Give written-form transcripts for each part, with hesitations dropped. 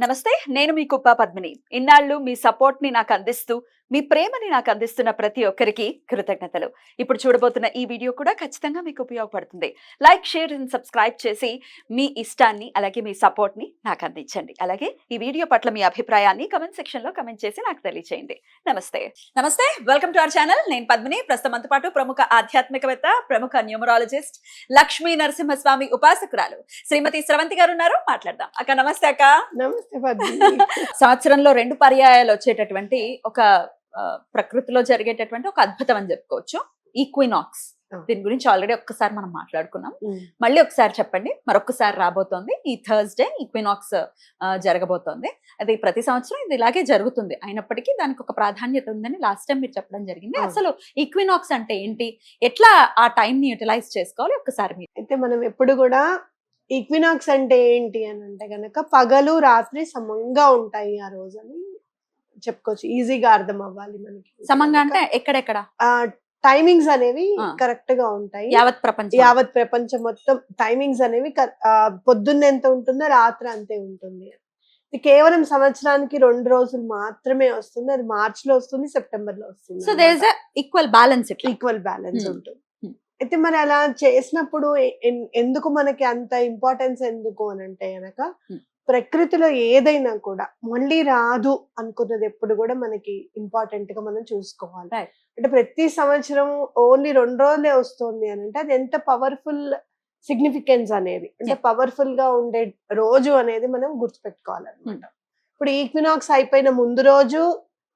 నమస్తే, నేను మీ కుప్ప పద్మిని. ఇన్నాళ్ళు మీ సపోర్ట్‌ని నాకందిస్తూ, మీ ప్రేమని నాకందిస్తున్న ప్రతి ఒక్కరికి కృతజ్ఞతలు. ఇప్పుడు చూడబోతున్న ఈ వీడియో కూడా ఖచ్చితంగా మీకు ఉపయోగపడుతుంది. లైక్, షేర్ అండ్ సబ్స్క్రైబ్ చేసి మీ ఇష్టాన్ని, అలాగే మీ సపోర్ట్‌ని నాకందించండి. అలాగే ఈ వీడియో పట్ల మీ అభిప్రాయాన్ని కామెంట్ సెక్షన్‌లో కామెంట్ చేసి నాకు తెలియజేయండి. నమస్తే. నమస్తే. Welcome to our channel. నేను పద్మిని. ప్రస్తుతం మనతో పాటు ప్రముఖ ఆధ్యాత్మికవేత్త, ప్రముఖ న్యూమరాలజిస్ట్, లక్ష్మీ నరసింహస్వామి ఉపాసకురాలు శ్రీమతి స్రవంతి గారు ఉన్నారు. మాట్లాడదాం. అక్క నమస్తే అక్క. నమస్తే పద్మిని. సంవత్సరంలో 2 పర్యాయాలు వచ్చేటటువంటి ఒక ప్రకృతిలో జరిగేటటువంటి ఒక అద్భుతం అని చెప్పుకోవచ్చు, ఈక్వినాక్స్. దీని గురించి ఆల్రెడీ ఒక్కసారి మనం మాట్లాడుకున్నాం. మళ్ళీ ఒకసారి చెప్పండి. మరొకసారి రాబోతోంది ఈ థర్స్డే ఈక్వినాక్స్ జరగబోతోంది. అది ప్రతి సంవత్సరం ఇది ఇలాగే జరుగుతుంది. అయినప్పటికీ దానికి ఒక ప్రాధాన్యత ఉందని లాస్ట్ టైం మీరు చెప్పడం జరిగింది. అసలు ఈక్వినాక్స్ అంటే ఏంటి, ఎట్లా ఆ టైం ని యూటిలైజ్ చేసుకోవాలి ఒక్కసారి మీరు. అయితే మనం ఎప్పుడు కూడా ఈక్వినాక్స్ అంటే ఏంటి అని అంటే గనక పగలు రాత్రి సమంగా ఉంటాయి ఆ రోజు అని చెప్పుకోవచ్చు. ఈజీగా అర్థం అవ్వాలి మనకి. సమంగా అంటే ఎక్కడెక్కడ టైమింగ్స్ అనేవి కరెక్ట్ గా ఉంటాయి. యావత్ ప్రపంచం మొత్తం టైమింగ్స్ అనేవి పొద్దున్న ఎంత ఉంటుందో రాత్రి అంతే ఉంటుంది. ఇది కేవలం సంవత్సరానికి 2 రోజులు మాత్రమే వస్తుంది. అది మార్చ్ లో వస్తుంది, సెప్టెంబర్ లో వస్తుంది. So there is equal balance ఉంటుంది. అయితే మరి అలా చేసినప్పుడు ఎందుకు మనకి అంత ఇంపార్టెన్స్ ఎందుకు అని అంటే గనక ప్రకృతిలో ఏదైనా కూడా మళ్ళీ రాదు అనుకున్నది ఎప్పుడు కూడా మనకి ఇంపార్టెంట్ గా మనం చూసుకోవాలి. అంటే ప్రతి సంవత్సరం ఓన్లీ 2 రోజులే వస్తుంది అని అంటే అది ఎంత పవర్ఫుల్ సిగ్నిఫికెన్స్ అనేది, అంటే పవర్ఫుల్ గా ఉండే రోజు అనేది మనం గుర్తుపెట్టుకోవాలన్నమాట. ఇప్పుడు ఈక్వినాక్స్ అయిపోయిన ముందు రోజు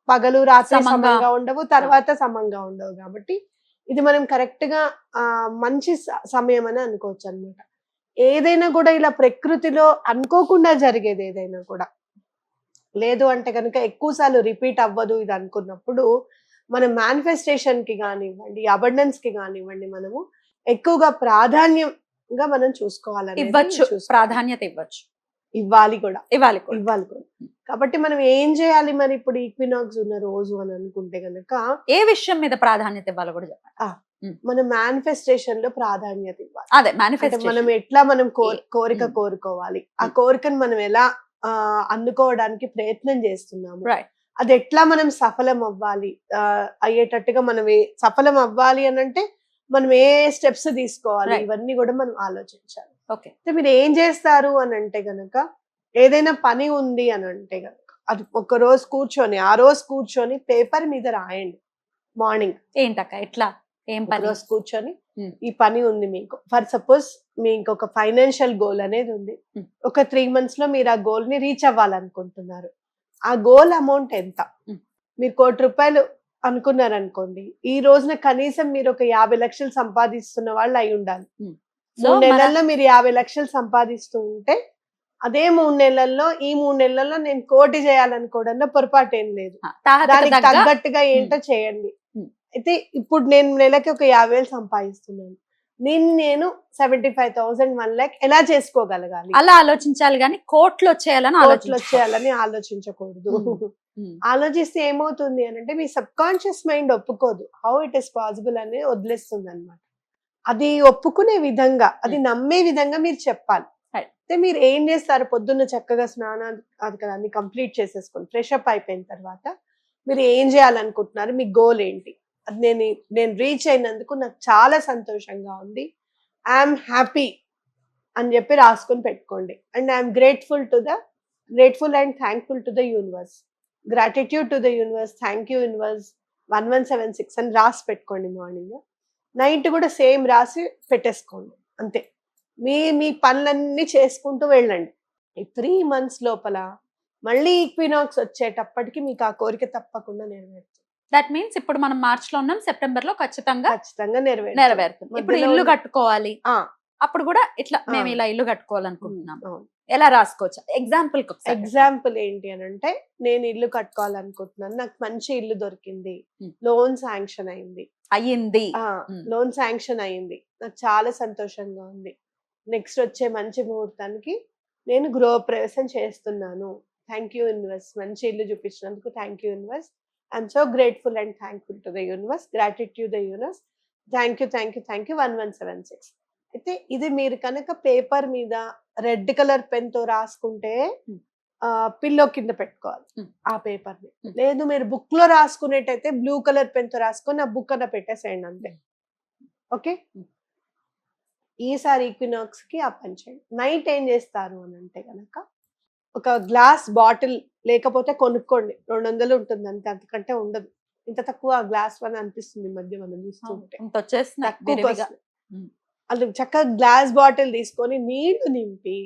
పగలు రాత్రి సమంగా ఉండవు, తర్వాత సమంగా ఉండవు. కాబట్టి ఇది మనం కరెక్ట్ గా మంచి సమయం అని అనుకోవచ్చు అనమాట. ఏదైనా కూడా ఇలా ప్రకృతిలో అనుకోకుండా జరిగేది ఏదైనా కూడా లేదు అంటే కనుక ఎక్కువ సార్లు రిపీట్ అవ్వదు ఇది అనుకున్నప్పుడు మన మేనిఫెస్టేషన్ కి కానివ్వండి, అబండెన్స్ కి కానివ్వండి, మనము ఎక్కువగా ప్రాధాన్యంగా మనం చూసుకోవాలని ప్రాధాన్యత ఇవ్వాలి కూడా. కాబట్టి మనం ఏం చేయాలి మరి ఇప్పుడు ఈక్వినాక్స్ ఉన్న రోజు అని అనుకుంటే గనక ఏ విషయం మీద ప్రాధాన్యత ఇవ్వాలి కూడా చెప్పాలి. మన మేనిఫెస్టేషన్ లో ప్రాధాన్యత ఇవ్వాలి. అదే మేనిఫెస్టేషన్. మనం ఎట్లా మనం కోరిక కోరుకోవాలి, ఆ కోరికను మనం ఎలా అందుకోవడానికి ప్రయత్నం చేస్తున్నాము, అది ఎట్లా మనం సఫలం అవ్వాలి, అయ్యేటట్టుగా మనం సఫలం అవ్వాలి అని అంటే మనం ఏ స్టెప్స్ తీసుకోవాలి, ఇవన్నీ కూడా మనం ఆలోచించాలి. మీరు ఏం చేస్తారు అని అంటే గనక ఏదైనా పని ఉంది అని అంటే గనక అది ఒక రోజు కూర్చొని పేపర్ మీద రాయండి. మార్నింగ్ ఏంటక్క ఎట్లా ఏం పని రోజు కూర్చొని ఈ పని ఉంది మీకు, ఫర్ సపోజ్ మీకు ఒక ఫైనాన్షియల్ గోల్ అనేది ఉంది. ఒక 3 months లో మీరు ఆ గోల్ ని రీచ్ అవ్వాలనుకుంటున్నారు. ఆ గోల్ అమౌంట్ ఎంత, మీరు ₹1,00,00,000 అనుకున్నారు అనుకోండి, ఈ రోజున కనీసం మీరు ఒక 50 లక్షలు సంపాదిస్తున్న వాళ్ళు అయి ఉండాలి. 3 నెలల్లో మీరు 50 లక్షలు సంపాదిస్తూ ఉంటే అదే 3 నెలల్లో ఈ 3 నెలల్లో నేను 1,00,00,000 చేయాలనుకోవడంలో పొరపాటు ఏం లేదు. దానికి తగ్గట్టుగా ఏంటో చేయండి. అయితే ఇప్పుడు నేను నెలకి ఒక 50,000 సంపాదిస్తున్నాను, నేను 75,000 1,00,000 ఎలా చేసుకోగలగాలి, అలా ఆలోచించాలి కానీ కోట్లు వచ్చేయాలని ఆలోచించకూడదు. ఆలోచిస్తే ఏమవుతుంది అని అంటే మీ సబ్ కాన్షియస్ మైండ్ ఒప్పుకోదు, హౌ ఇట్ ఇస్ పాసిబుల్ అని వదిలేస్తుంది అనమాట. అది ఒప్పుకునే విధంగా, అది నమ్మే విధంగా మీరు చెప్పాలి. అయితే మీరు ఏం చేస్తారు, పొద్దున్న చక్కగా స్నానాలు అన్ని కంప్లీట్ చేసేసుకోండి. ఫ్రెష్ అప్ అయిపోయిన తర్వాత మీరు ఏం చేయాలనుకుంటున్నారు, మీ గోల్ ఏంటి, అది నేను రీచ్ అయినందుకు నాకు చాలా సంతోషంగా ఉంది, ఐఎమ్ హ్యాపీ అని చెప్పి రాసుకొని పెట్టుకోండి. And I'm grateful and thankful to the universe, gratitude to the universe, thank you universe 1176 అని రాసి పెట్టుకోండి. మార్నింగ్ నైట్ కూడా సేమ్ రాసి పెట్టేసుకోండి. అంతే, మీ పనులన్నీ చేసుకుంటూ వెళ్ళండి. ఈ 3 months లోపల మళ్ళీ ఈక్వినాక్స్ వచ్చేటప్పటికి మీకు ఆ కోరిక తప్పకుండా నెరవేరుతుంది. దట్ మీన్స్ ఇప్పుడు మనం మార్చ్ లో ఉన్నాం, సెప్టెంబర్ లో ఖచ్చితంగా నెరవేరుతుంది. ఇప్పుడు ఇల్లు కట్టుకోవాలి, అప్పుడు కూడా ఇట్లా మేము ఇలా ఇల్లు కట్టుకోవాలనుకుంటున్నాం, ఎలా రాసుకోవచ్చు? ఎగ్జాంపుల్ ఏంటి అని అంటే, నేను ఇల్లు కట్టుకోవాలనుకుంటున్నాను, నాకు మంచి ఇల్లు దొరికింది, లోన్ శాంక్షన్ అయింది, లోన్ శాంక్షన్ అయింది, నాకు చాలా సంతోషంగా ఉంది, నెక్స్ట్ వచ్చే మంచి ముహూర్తానికి నేను గృహప్రవేశం చేస్తున్నాను, థ్యాంక్ యూ యూనివర్స్, మంచి ఇల్లు చూపించినందుకు thank you universe, I'm so grateful and thankful to the universe, gratitude the universe, thank you 1176. అయితే ఇది మీరు కనుక పేపర్ మీద రెడ్ కలర్ పెన్ తో రాసుకుంటే పిల్లో కింద పెట్టుకోవాలి Hmm. ఆ పేపర్ ని. Hmm. లేదు మీరు బుక్ లో రాసుకునేటైతే బ్లూ కలర్ పెన్ తో రాసుకొని ఆ బుక్ అన్న పెట్టేసేయండి అంతే. Okay, Hmm. ఈసారి ఈక్వినాక్స్ కి ఆ పని చేయండి. నైట్ ఏం చేస్తారు అని అంటే గనక ఒక గ్లాస్ బాటిల్ లేకపోతే కొనుక్కోండి, 200 ఉంటుంది అంతే, అంతకంటే ఉండదు. ఇంత తక్కువ గ్లాస్ వన్ అనిపిస్తుంది ఈ మధ్య మనం చూస్తుంటే, ఇంత వచ్చేస్తున్నాయి తక్కువ విరివిగా. వస్తుంది. అది చక్కగా గ్లాస్ బాటిల్ తీసుకొని నీళ్లు నింపి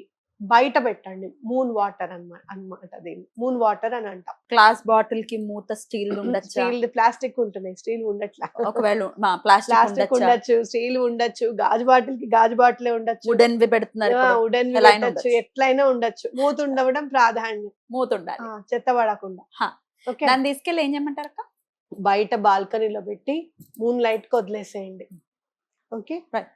బయట పెట్టండి. మూన్ వాటర్ అన్నమాట దీన్ని మూన్ వాటర్ అని అంటాం. గ్లాస్ బాటిల్ కి మూత స్టీల్ ఉండొచ్చా? స్టీల్, ప్లాస్టిక్ ఉంటున్నాయి, స్టీల్ ఉండట్లా. ఒకవేళ ప్లాస్టిక్ ప్లాస్టిక్ ఉండొచ్చా? ఉండొచ్చు, స్టీల్ ఉండొచ్చు, గాజు బాటిల్ కి గాజు బాటిలే ఉండొచ్చు, వుడెన్ వి పెడుతున్నారు ఇప్పుడు. వుడెన్ ఎలా అయినా పెట్టచ్చు, ఉండొచ్చు. ఎట్లయినా ఉండొచ్చు. మూత ఉండవడం ప్రాధాన్యం, మూత ఉండాలి. చెత్త పడకుండా. హా. ఓకే, దాన్ని తీసుకెళ్ళి ఏం చేయమంటారు అక్క? బయట బాల్కనీలో పెట్టి మూన్ లైట్ కి వదిలేసేయండి. Okay, Right.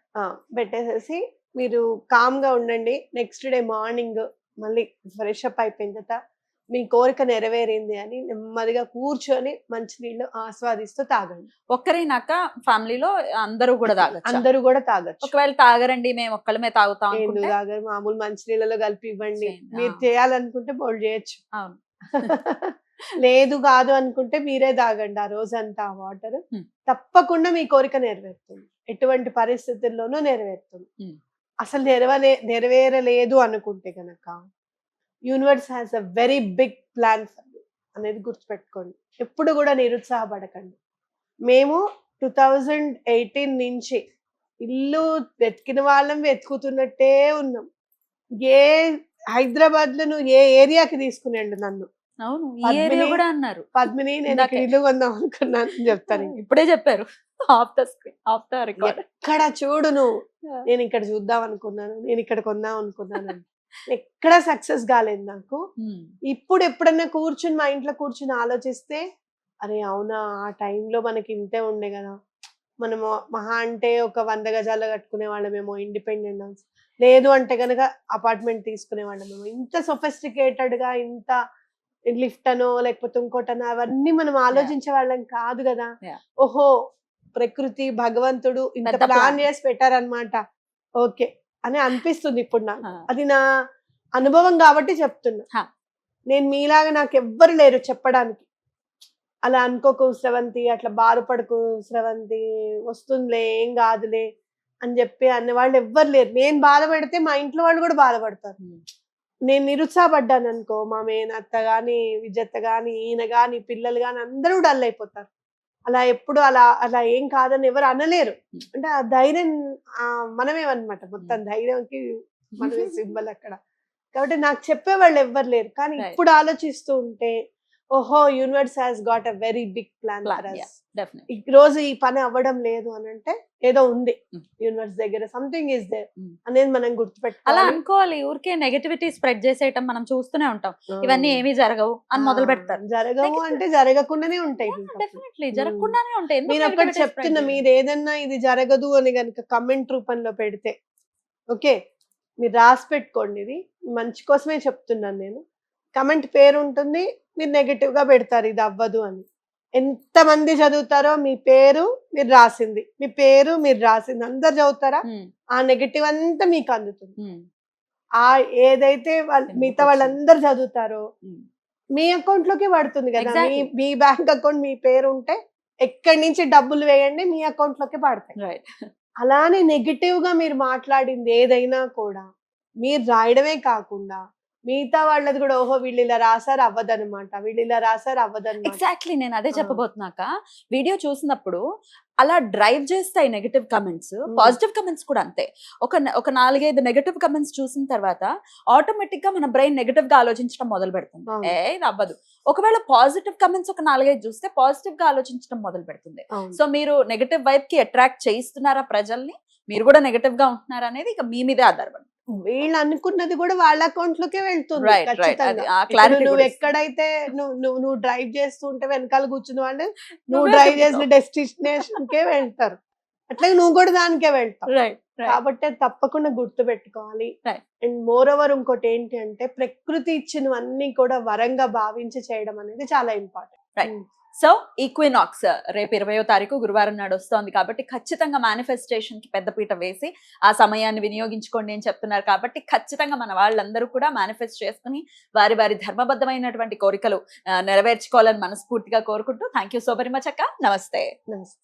పెట్టేసేసి మీరు కామ్ గా ఉండండి. నెక్స్ట్ డే మార్నింగ్ మళ్ళీ ఫ్రెష్ అప్ అయిపోయిన తర్వాత మీ కోరిక నెరవేరింది అని నెమ్మదిగా కూర్చొని మంచినీళ్ళు ఆస్వాదిస్తూ తాగండి. ఒక్కరేనాక ఫ్యామిలీలో అందరూ కూడా తాగొచ్చు? అందరూ కూడా తాగొచ్చు. ఒకవేళ తాగరండి మేము ఒక్కళ్ళమే తాగుతాం ఎందుకు అనుకుంటే? తాగరు, మామూలు మంచినీళ్ళలో కలిపి ఇవ్వండి. చేయండి. మీరు చేయాలనుకుంటే బోల్డ్ చేయొచ్చు. అవును. లేదు కాదు అనుకుంటే మీరే తాగండి ఆ రోజంతా ఆ వాటర్. Hmm. తప్పకుండా మీ కోరిక నెరవేరుతుంది, ఎటువంటి పరిస్థితుల్లోనూ నెరవేరుతుంది. Hmm. అసలు నెరవేరలేదు అనుకుంటే గనక universe has a very big plan for you అనేది గుర్తుపెట్టుకోండి. ఎప్పుడు కూడా నిరుత్సాహపడకండి. మేము 2018 నుంచి ఇల్లు వెతికిన వాళ్ళం వెతుకుతున్నట్టే ఉన్నాం. ఏ హైదరాబాద్ లో నువ్వు ఏ ఏరియాకి తీసుకుని వెళ్ళు నన్ను, అవును, ఈ ఏరియా కూడా అన్నారు. పద్మిని నేను ఇందాకే. ఇక్కడ ఇల్లు కొందాం అనుకున్నాను అని చెప్తాను. ఇప్పుడే చెప్పారు of the screen, of the record. ఎక్కడ చూడు నువ్వు, నేను ఇక్కడ చూద్దాం అనుకున్నాను, నేను ఇక్కడ కొందాం అనుకున్నాను అని. ఎక్కడ సక్సెస్ కాలేదు నాకు. ఇప్పుడు ఎప్పుడన్నా కూర్చుని మా ఇంట్లో కూర్చుని ఆలోచిస్తే అరే అవునా, ఆ టైంలో మనకి ఇంతే ఉండే కదా, మనము మహా అంటే ఒక 100 గజాలు కట్టుకునే వాళ్ళమేమో, ఇండిపెండెంట్ హౌస్, లేదు అంటే కనుక అపార్ట్మెంట్ తీసుకునే వాళ్ళమేమో. ఇంత సొఫిస్టికేటెడ్ గా, ఇంత లిఫ్ట్ అనో లేకపోతే ఇంకోటనో అవన్నీ మనం ఆలోచించే వాళ్ళం కాదు కదా. Yeah. ఓహో, ప్రకృతి భగవంతుడు ఇంత పెద్ద ప్లాన్ plan. చేసి పెట్టారనమాట, ఓకే అని అనిపిస్తుంది ఇప్పుడు నాకు. Huh. అది నా అనుభవం కాబట్టి చెప్తున్నా. Huh. నేను మీలాగా నాకు ఎవ్వరు లేరు చెప్పడానికి. అలా అనుకోకు స్రవంతి, అట్లా బాధపడకు స్రవంతి, వస్తుందిలే ఏం కాదులే అని చెప్పి అనే వాళ్ళు ఎవ్వరు లేరు. నేను బాధపడితే మా ఇంట్లో వాళ్ళు కూడా బాధపడతారు. నేను నిరుత్సాహపడ్డాను అనుకో, మా మేనత్త గాని, విజత్త గాని, ఈయన గాని, పిల్లలు గాని అందరూ డల్ అయిపోతారు. అలా ఎప్పుడు అలా అలా ఏం కాదని ఎవరు అనలేరు. అంటే ఆ ధైర్యం మనమేమన్నమాట, మొత్తం ధైర్యంకి మనమే సింబల్ అక్కడ. కాబట్టి నాకు చెప్పేవాళ్ళు ఎవ్వరు లేరు. కానీ Right. ఇప్పుడు ఆలోచిస్తూ ఉంటే ఓహో, universe has got a very big plan for us. Definitely. ఈ రోజు ఈ పని అవ్వడం లేదు అని అంటే ఏదో ఉంది Mm. యూనివర్స్ దగ్గర, సంథింగ్ ఈస్ దేర్ Mm. అనేది మనం అలా గుర్తుపెట్టుకోవాలి. అనుకోవాలి. ఊరికే నెగటివిటీ స్ప్రెడ్ చేసేయటం మనం చూస్తూనే ఉంటాం. ఇవన్నీ ఏమీ జరగవు అని మొదలు పెడతారు. జరగవు Negative- అంటే జరగకుండానే ఉంటాయి. డెఫినెట్లీ జరగకుండానే ఉంటాయి. ఎందుకు నేను ఒక్కటి negativity spread చెప్తున్నా, చేయడం? మీరు ఏదన్నా ఇది జరగదు అని కనుక కమెంట్ రూపంలో పెడితే ఓకే, మీరు రాసి పెట్టుకోండి. ఇది మంచి కోసమే చెప్తున్నాను నేను. కమెంట్ పేరు ఉంటుంది, మీరు నెగటివ్ గా పెడతారు ఇది అవ్వదు అని. ఎంతమంది చదువుతారో మీ పేరు మీరు రాసింది, మీ పేరు మీరు రాసింది అందరు చదువుతారా? Hmm. ఆ నెగటివ్ అంతా మీకు అందుతుంది. Hmm. ఆ ఏదైతే మిగతా వాళ్ళందరూ చదువుతారో Hmm. మీ అకౌంట్ లోకి పడుతుంది కదా. Exactly. మీ బ్యాంక్ అకౌంట్ మీ పేరు ఉంటే ఎక్కడి నుంచి డబ్బులు వేయండి మీ అకౌంట్ లోకి పడతాయి. Right. అలానే నెగిటివ్ గా మీరు మాట్లాడింది ఏదైనా కూడా మీరు రాయడమే కాకుండా మిగతా వాళ్ళది కూడా, ఓహో వీళ్ళు ఇలా రాసారు అవ్వదనమాట, వీళ్ళు ఇలా రాసారు అవ్వదనమాట. ఎగ్జాక్ట్లీ, నేను అదే చెప్పబోతున్నాక. వీడియో చూసినప్పుడు అలా డ్రైవ్ చేస్తాయి నెగటివ్ కమెంట్స్, పాజిటివ్ కమెంట్స్ కూడా అంతే. ఒక 4-5 నెగటివ్ కమెంట్స్ చూసిన తర్వాత ఆటోమేటిక్ గా మన బ్రెయిన్ నెగటివ్ గా ఆలోచించడం మొదలు పెడుతుంది. అవును. ఇది అవ్వదు. ఒకవేళ పాజిటివ్ కమెంట్స్ ఒక 4-5 చూస్తే పాజిటివ్ గా ఆలోచించడం మొదలు పెడుతుంది. అవును. సో మీరు నెగటివ్ వైపు కి అట్రాక్ట్ చేయిస్తున్నారా ప్రజల్ని, మీరు కూడా నెగటివ్ గా ఉంటున్నారా అనేది ఇక మీ మీదే ఆధారపడి. వీళ్ళు అనుకున్నది కూడా వాళ్ళ అకౌంట్ లోకే వెళ్తుంది రైట్ రైట్. ఖచ్చితంగా. అది ఆ ఇప్పుడు క్లారిటీ నువ్వు ఎక్కడైతే నువ్వు డ్రైవ్ చేస్తూ ఉంటే వెనకాల కూర్చున్న వాళ్ళు నువ్వు డ్రైవ్ చేసిన డెస్టినేషన్ కే వెళ్తారు, అట్లాగే నువ్వు కూడా దానికే వెళ్తావు. Right right. కాబట్టి అది తప్పకుండా గుర్తు పెట్టుకోవాలి. Right. అండ్ మోర్ ఓవర్ ఇంకోటి ఏంటి అంటే ప్రకృతి ఇచ్చినవన్నీ కూడా వరంగా భావించి చేయడం అనేది చాలా ఇంపార్టెంట్. Right. సో ఈక్వినాక్స్ రేపు 20వ తారీఖు గురువారం నాడు వస్తోంది కాబట్టి ఖచ్చితంగా మేనిఫెస్టేషన్ కి పెద్దపీట వేసి ఆ సమయాన్ని వినియోగించుకోండి అని చెప్తున్నారు కాబట్టి ఖచ్చితంగా మన వాళ్ళందరూ కూడా మేనిఫెస్ట్ చేసుకుని వారి వారి ధర్మబద్ధమైనటువంటి కోరికలు నెరవేర్చుకోవాలని మనస్ఫూర్తిగా కోరుకుంటూ thank you so very much అక్క. నమస్తే. నమస్తే.